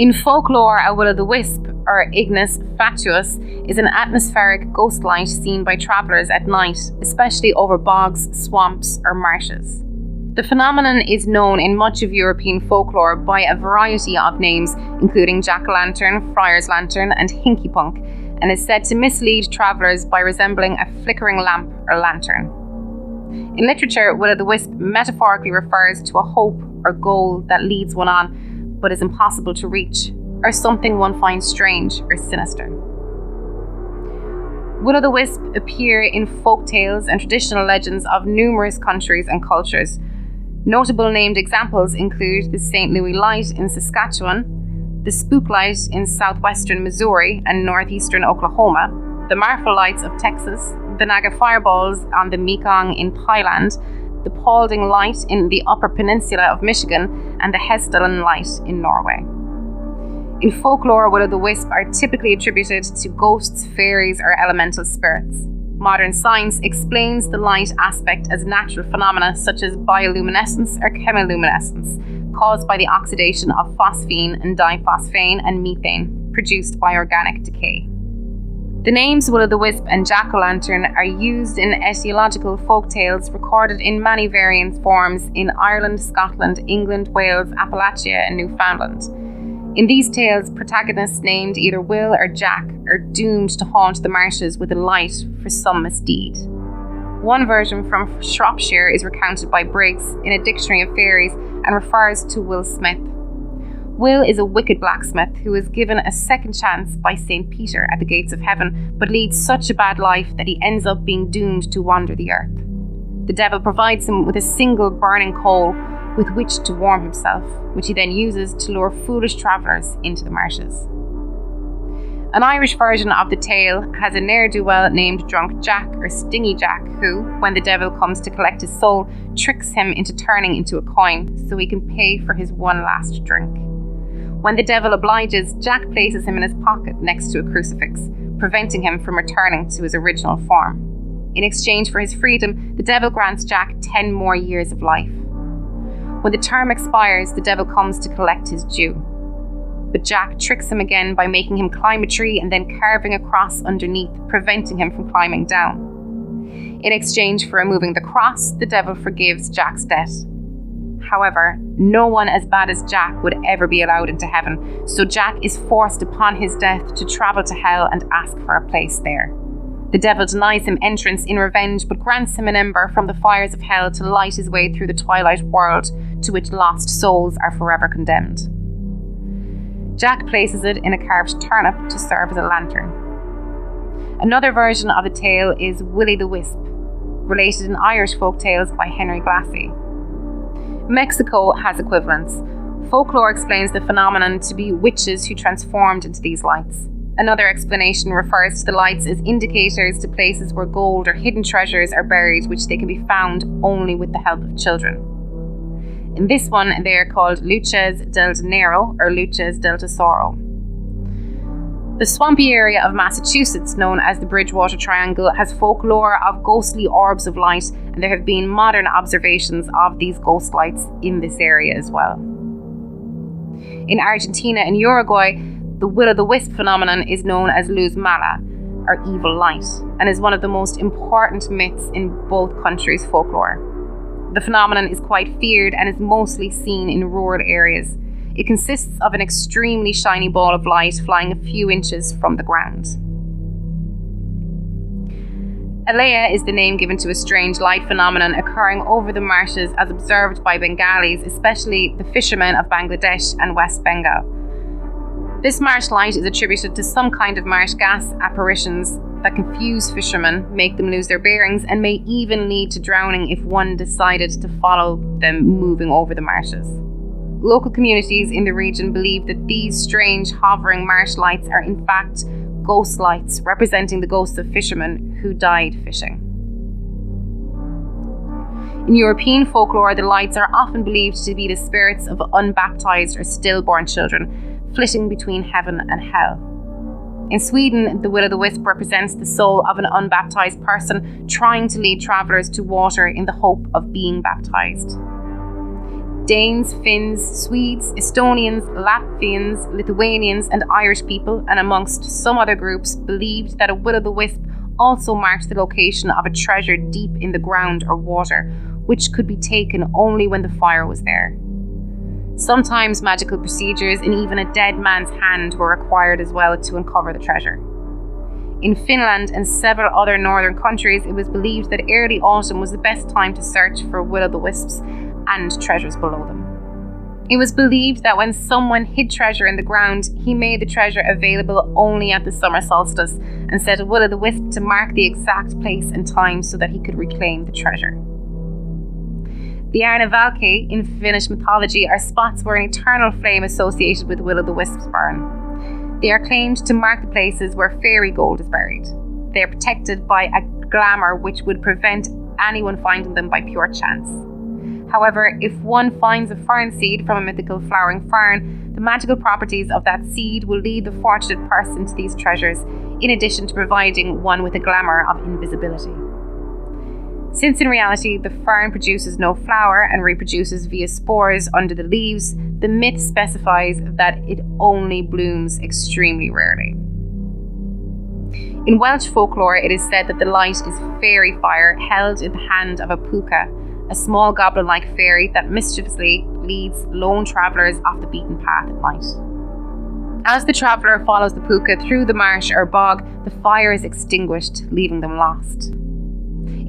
In folklore, a will-o'-the-wisp, or ignis fatuus, is an atmospheric ghost light seen by travellers at night, especially over bogs, swamps, or marshes. The phenomenon is known in much of European folklore by a variety of names, including jack-o'-lantern, friar's lantern, and hinkypunk, and is said to mislead travellers by resembling a flickering lamp or lantern. In literature, will-o'-the-wisp metaphorically refers to a hope or goal that leads one on, but is impossible to reach, or something one finds strange or sinister. Will-o'-the-wisp appear in folk tales and traditional legends of numerous countries and cultures. Notable named examples include the St. Louis Light in Saskatchewan, the Spook Light in southwestern Missouri and northeastern Oklahoma, the Marfa Lights of Texas, the Naga Fireballs on the Mekong in Thailand, the Paulding Light in the Upper Peninsula of Michigan, and the Hessdalen Light in Norway. In folklore, will-o'-the-wisp are typically attributed to ghosts, fairies, or elemental spirits. Modern science explains the light aspect as natural phenomena such as bioluminescence or chemiluminescence, caused by the oxidation of phosphine and diphosphane and methane, produced by organic decay. The names will-o'-the-wisp and jack-o'-lantern are used in etiological folktales recorded in many variant forms in Ireland, Scotland, England, Wales, Appalachia, and Newfoundland. In these tales, protagonists named either Will or Jack are doomed to haunt the marshes with a light for some misdeed. One version from Shropshire is recounted by Briggs in a dictionary of fairies and refers to Will Smith. Will is a wicked blacksmith who is given a second chance by St. Peter at the gates of heaven, but leads such a bad life that he ends up being doomed to wander the earth. The devil provides him with a single burning coal with which to warm himself, which he then uses to lure foolish travellers into the marshes. An Irish version of the tale has a ne'er-do-well named Drunk Jack or Stingy Jack who, when the devil comes to collect his soul, tricks him into turning into a coin so he can pay for his one last drink. When the devil obliges, Jack places him in his pocket next to a crucifix, preventing him from returning to his original form. In exchange for his freedom, the devil grants Jack 10 more years of life. When the term expires, the devil comes to collect his due. But Jack tricks him again by making him climb a tree and then carving a cross underneath, preventing him from climbing down. In exchange for removing the cross, the devil forgives Jack's debt. However, no one as bad as Jack would ever be allowed into heaven, so Jack is forced upon his death to travel to hell and ask for a place there. The devil denies him entrance in revenge, but grants him an ember from the fires of hell to light his way through the twilight world to which lost souls are forever condemned. Jack places it in a carved turnip to serve as a lantern. Another version of the tale is Will-o'-the-Wisp, related in Irish folk tales by Henry Glassy. Mexico has equivalents. Folklore explains the phenomenon to be witches who transformed into these lights. Another explanation refers to the lights as indicators to places where gold or hidden treasures are buried, which they can be found only with the help of children. In this one, they are called luces del dinero or luces del tesoro. The swampy area of Massachusetts, known as the Bridgewater Triangle, has folklore of ghostly orbs of light, and there have been modern observations of these ghost lights in this area as well. In Argentina and Uruguay, the will-o'-the-wisp phenomenon is known as luz mala, or evil light, and is one of the most important myths in both countries' folklore. The phenomenon is quite feared and is mostly seen in rural areas. It consists of an extremely shiny ball of light flying a few inches from the ground. Alea is the name given to a strange light phenomenon occurring over the marshes as observed by Bengalis, especially the fishermen of Bangladesh and West Bengal. This marsh light is attributed to some kind of marsh gas apparitions that confuse fishermen, make them lose their bearings, and may even lead to drowning if one decided to follow them moving over the marshes. Local communities in the region believe that these strange hovering marsh lights are in fact ghost lights representing the ghosts of fishermen who died fishing. In European folklore, the lights are often believed to be the spirits of unbaptized or stillborn children flitting between heaven and hell. In Sweden, the will-o'-the-wisp represents the soul of an unbaptized person trying to lead travellers to water in the hope of being baptized. Danes, Finns, Swedes, Estonians, Latvians, Lithuanians and Irish people, and amongst some other groups, believed that a will-o'-the-wisp also marked the location of a treasure deep in the ground or water, which could be taken only when the fire was there. Sometimes magical procedures and even a dead man's hand were required as well to uncover the treasure. In Finland and several other northern countries, it was believed that early autumn was the best time to search for will-o'-the-wisps and treasures below them. It was believed that when someone hid treasure in the ground, he made the treasure available only at the summer solstice and set a will-o'-the-wisp to mark the exact place and time so that he could reclaim the treasure. The Arnavalke in Finnish mythology are spots where an eternal flame associated with will-o'-the-wisps burn. They are claimed to mark the places where fairy gold is buried. They are protected by a glamour which would prevent anyone finding them by pure chance. However, if one finds a fern seed from a mythical flowering fern, the magical properties of that seed will lead the fortunate person to these treasures, in addition to providing one with a glamour of invisibility. Since in reality the fern produces no flower and reproduces via spores under the leaves, the myth specifies that it only blooms extremely rarely. In Welsh folklore, it is said that the light is fairy fire held in the hand of a puka, a small goblin-like fairy that mischievously leads lone travellers off the beaten path at night. As the traveller follows the puka through the marsh or bog, the fire is extinguished, leaving them lost.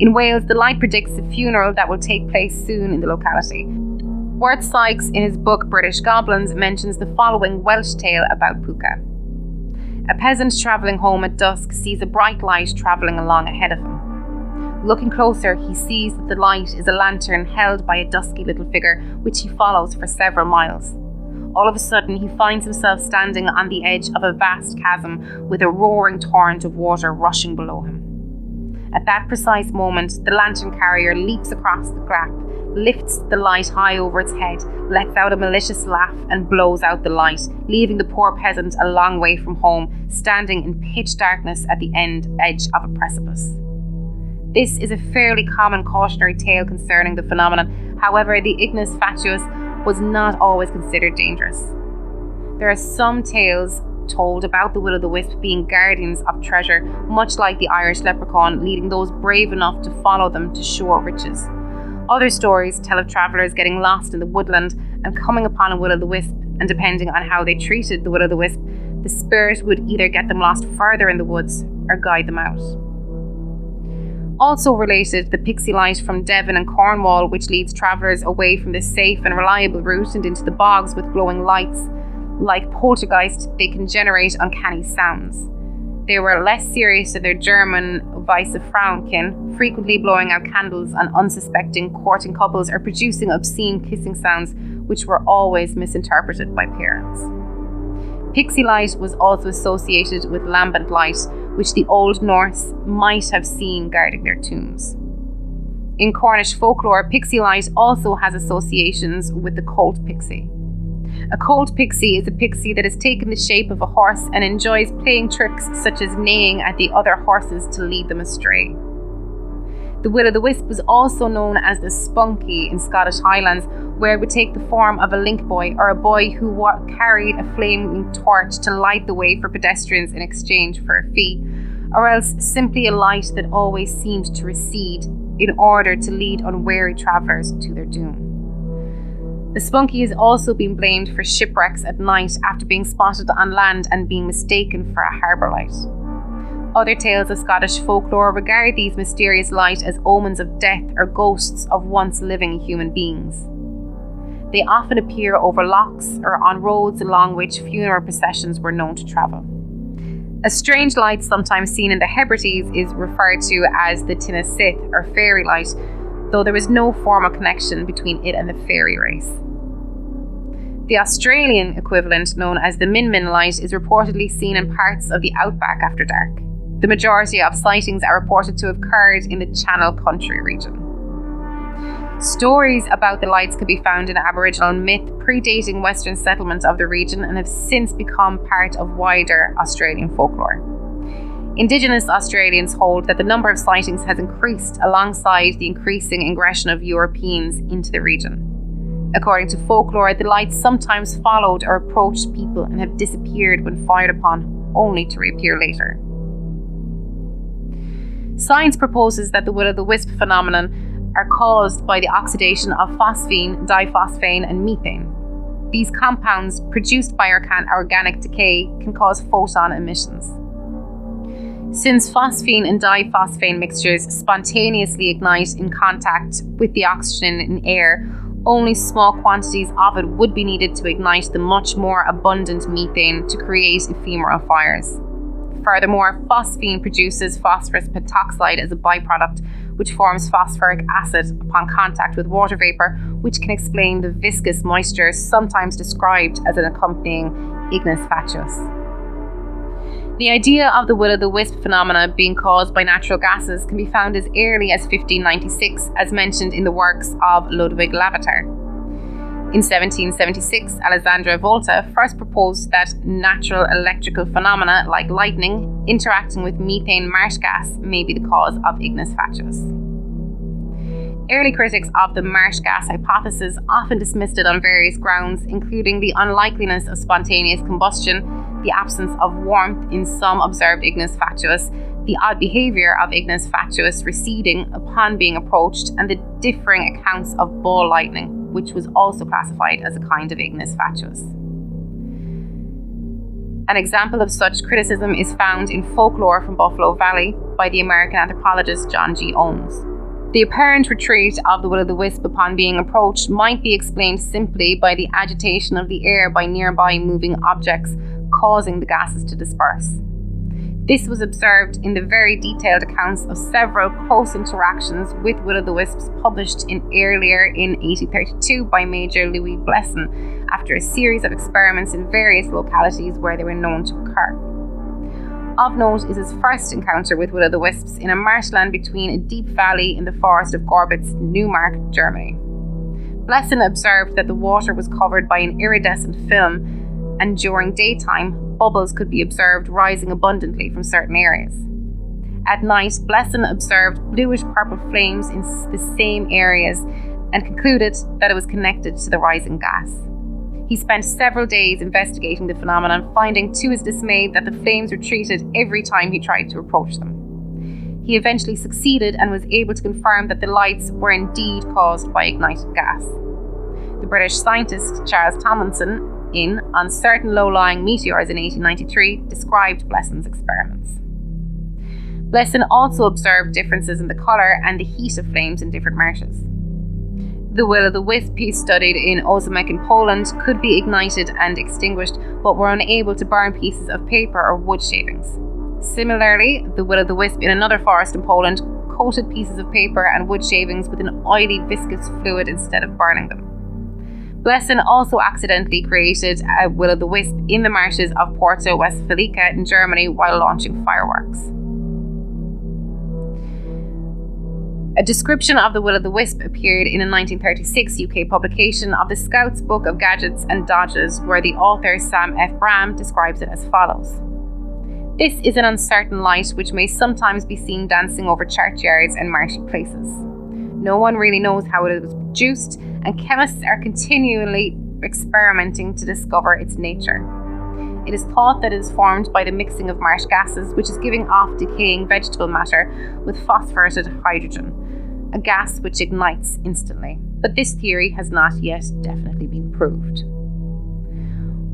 In Wales, the light predicts a funeral that will take place soon in the locality. Worth Sykes, in his book British Goblins, mentions the following Welsh tale about puka. A peasant travelling home at dusk sees a bright light travelling along ahead of him. Looking closer, he sees that the light is a lantern held by a dusky little figure, which he follows for several miles. All of a sudden, he finds himself standing on the edge of a vast chasm with a roaring torrent of water rushing below him. At that precise moment, the lantern carrier leaps across the gap, lifts the light high over its head, lets out a malicious laugh and blows out the light, leaving the poor peasant a long way from home, standing in pitch darkness at the edge of a precipice. This is a fairly common cautionary tale concerning the phenomenon. However, the ignis fatuus was not always considered dangerous. There are some tales told about the will-o'-the-wisp being guardians of treasure, much like the Irish leprechaun, leading those brave enough to follow them to sure riches. Other stories tell of travellers getting lost in the woodland and coming upon a will-o'-the-wisp, and depending on how they treated the will-o'-the-wisp, the spirit would either get them lost further in the woods or guide them out. Also related, the pixie light from Devon and Cornwall, which leads travellers away from this safe and reliable route and into the bogs with glowing lights. Like poltergeist, they can generate uncanny sounds. They were less serious than their German Weisse Frauenkin, frequently blowing out candles on unsuspecting courting couples or producing obscene kissing sounds, which were always misinterpreted by parents. Pixie light was also associated with lambent light, which the Old Norse might have seen guarding their tombs. In Cornish folklore, pixie light also has associations with the colt pixie. A colt pixie is a pixie that has taken the shape of a horse and enjoys playing tricks such as neighing at the other horses to lead them astray. The will-o'-the-wisp was also known as the spunky in Scottish Highlands, where it would take the form of a link boy or a boy who carried a flaming torch to light the way for pedestrians in exchange for a fee, or else simply a light that always seemed to recede in order to lead unwary travellers to their doom. The spunky has also been blamed for shipwrecks at night after being spotted on land and being mistaken for a harbour light. Other tales of Scottish folklore regard these mysterious lights as omens of death or ghosts of once living human beings. They often appear over lochs or on roads along which funeral processions were known to travel. A strange light sometimes seen in the Hebrides is referred to as the Tinna Sith or fairy light, though there is no formal connection between it and the fairy race. The Australian equivalent, known as the Min Min light, is reportedly seen in parts of the outback after dark. The majority of sightings are reported to have occurred in the Channel Country region. Stories about the lights can be found in Aboriginal myth predating Western settlement of the region and have since become part of wider Australian folklore. Indigenous Australians hold that the number of sightings has increased alongside the increasing ingression of Europeans into the region. According to folklore, the lights sometimes followed or approached people and have disappeared when fired upon, only to reappear later. Science proposes that the will-o'-the-wisp phenomenon are caused by the oxidation of phosphine, diphosphane, and methane. These compounds, produced by organic decay, can cause photon emissions. Since phosphine and diphosphane mixtures spontaneously ignite in contact with the oxygen in air, only small quantities of it would be needed to ignite the much more abundant methane to create ephemeral fires. Furthermore, phosphine produces phosphorus pentoxide as a byproduct, which forms phosphoric acid upon contact with water vapor, which can explain the viscous moisture sometimes described as an accompanying ignis fatuus. The idea of the will-o'-the-wisp phenomena being caused by natural gases can be found as early as 1596, as mentioned in the works of Ludwig Lavater. In 1776, Alessandro Volta first proposed that natural electrical phenomena like lightning interacting with methane marsh gas may be the cause of ignis fatuus. Early critics of the marsh gas hypothesis often dismissed it on various grounds, including the unlikeliness of spontaneous combustion, the absence of warmth in some observed ignis fatuus, the odd behaviour of ignis fatuus receding upon being approached, and the differing accounts of ball lightning, which was also classified as a kind of ignis fatuus. An example of such criticism is found in Folklore from Buffalo Valley by the American anthropologist John G. Owens. The apparent retreat of the will-o'-the-wisp upon being approached might be explained simply by the agitation of the air by nearby moving objects, causing the gases to disperse. This was observed in the very detailed accounts of several close interactions with will-o'-the-wisps published earlier in 1832 by Major Louis Blesson after a series of experiments in various localities where they were known to occur. Of note is his first encounter with will-o'-the-wisps in a marshland between a deep valley in the forest of Gorbitz, Neumark, Germany. Blesson observed that the water was covered by an iridescent film, and during daytime, bubbles could be observed rising abundantly from certain areas. At night, Blesson observed bluish-purple flames in the same areas and concluded that it was connected to the rising gas. He spent several days investigating the phenomenon, finding to his dismay that the flames retreated every time he tried to approach them. He eventually succeeded and was able to confirm that the lights were indeed caused by ignited gas. The British scientist Charles Tomlinson, in On Certain Low-Lying Meteors in 1893, described Blesson's experiments. Blesson also observed differences in the colour and the heat of flames in different marshes. The will-o'-the-wisp he studied in Ozamek in Poland could be ignited and extinguished, but were unable to burn pieces of paper or wood shavings. Similarly, the will-o'-the-wisp in another forest in Poland coated pieces of paper and wood shavings with an oily viscous fluid instead of burning them. Blesson also accidentally created a will-o'-the-wisp in the marshes of Porto Westfalica in Germany while launching fireworks. A description of the will-o'-the-wisp appeared in a 1936 UK publication of the Scout's Book of Gadgets and Dodges, where the author Sam F. Bram describes it as follows. This is an uncertain light which may sometimes be seen dancing over churchyards and marshy places. No one really knows how it was produced, and chemists are continually experimenting to discover its nature. It is thought that it is formed by the mixing of marsh gases, which is giving off decaying vegetable matter with phosphorated hydrogen, a gas which ignites instantly. But this theory has not yet definitely been proved.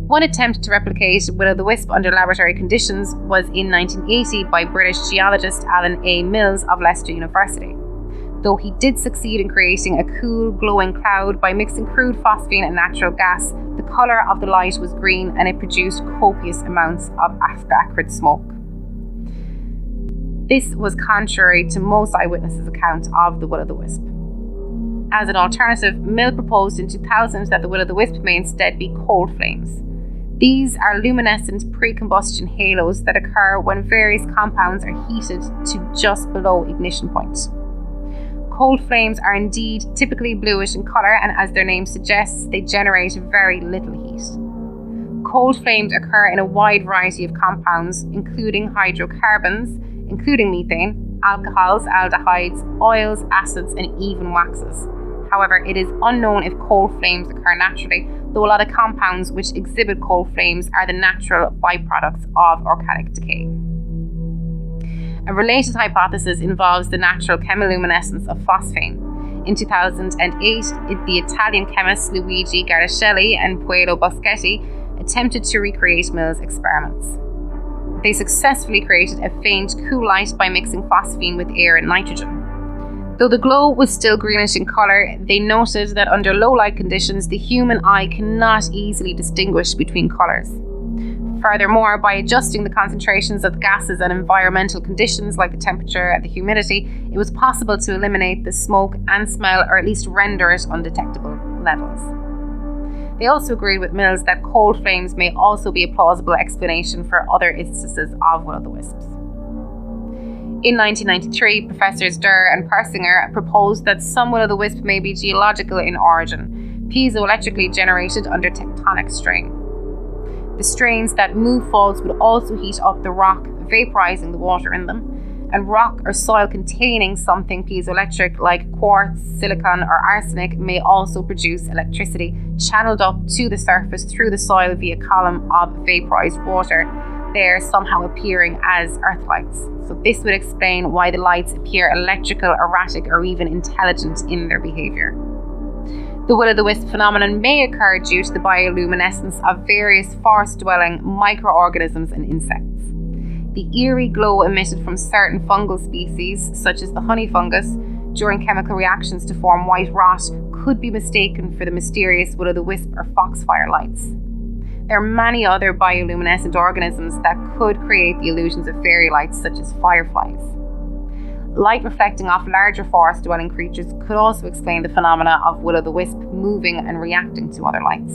One attempt to replicate will-o'-the-wisp under laboratory conditions was in 1980 by British geologist Alan A. Mills of Leicester University. Though he did succeed in creating a cool, glowing cloud by mixing crude phosphine and natural gas, the colour of the light was green and it produced copious amounts of acrid smoke. This was contrary to most eyewitnesses' accounts of the will-o'-the-wisp. As an alternative, Mill proposed in 2000 that the will-o'-the-wisp may instead be cold flames. These are luminescent pre-combustion halos that occur when various compounds are heated to just below ignition point. Cold flames are indeed typically bluish in colour, and as their name suggests, they generate very little heat. Cold flames occur in a wide variety of compounds, including hydrocarbons, including methane, alcohols, aldehydes, oils, acids, and even waxes. However, it is unknown if cold flames occur naturally, though a lot of compounds which exhibit cold flames are the natural byproducts of organic decay. A related hypothesis involves the natural chemiluminescence of phosphine. In 2008, the Italian chemists Luigi Gardacelli and Paolo Boschetti attempted to recreate Mill's experiments. They successfully created a faint, cool light by mixing phosphine with air and nitrogen. Though the glow was still greenish in colour, they noted that under low light conditions, the human eye cannot easily distinguish between colours. Furthermore, by adjusting the concentrations of gases and environmental conditions like the temperature and the humidity, it was possible to eliminate the smoke and smell, or at least render it undetectable levels. They also agreed with Mills that cold flames may also be a plausible explanation for other instances of will-o'-the-wisps. In 1993, Professors Durr and Persinger proposed that some will-o'-the-wisp may be geological in origin, piezoelectrically generated under tectonic strain. The strains that move faults would also heat up the rock, vaporizing the water in them, and rock or soil containing something piezoelectric like quartz, silicon, or arsenic may also produce electricity channeled up to the surface through the soil via a column of vaporized water, there somehow appearing as earth lights. So this would explain why the lights appear electrical, erratic, or even intelligent in their behaviour. The will-o'-the-wisp phenomenon may occur due to the bioluminescence of various forest-dwelling microorganisms and insects. The eerie glow emitted from certain fungal species, such as the honey fungus, during chemical reactions to form white rot, could be mistaken for the mysterious will-o'-the-wisp or foxfire lights. There are many other bioluminescent organisms that could create the illusions of fairy lights, such as fireflies. Light reflecting off larger forest-dwelling creatures could also explain the phenomena of will-o'-the-wisp moving and reacting to other lights.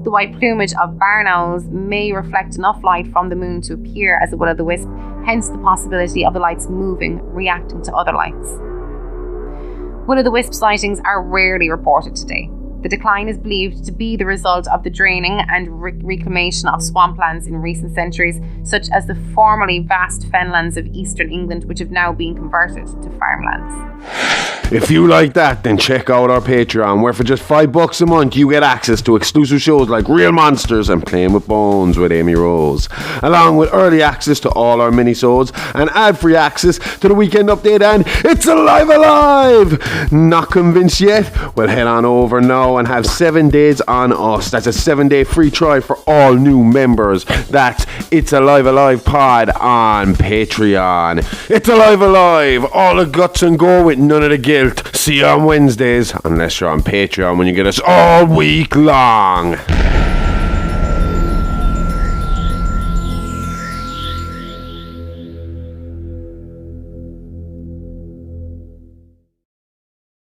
The white plumage of barn owls may reflect enough light from the moon to appear as a will-o'-the-wisp, hence the possibility of the lights moving, reacting to other lights. Will-o'-the-wisp sightings are rarely reported today. The decline is believed to be the result of the draining and reclamation of swamplands in recent centuries, such as the formerly vast fenlands of eastern England, which have now been converted to farmlands. If you like that, then check out our Patreon, where for just $5 a month you get access to exclusive shows like Real Monsters and Playing with Bones with Amy Rose, along with early access to all our minisodes and ad-free access to the Weekend Update and It's Alive! Not convinced yet? Well, head on over now and have 7 days on us. That's a 7-day free trial for all new members. That's It's Alive Pod on Patreon. It's Alive! All the guts and go with none of the guilt. See you on Wednesdays, unless you're on Patreon when you get us all week long.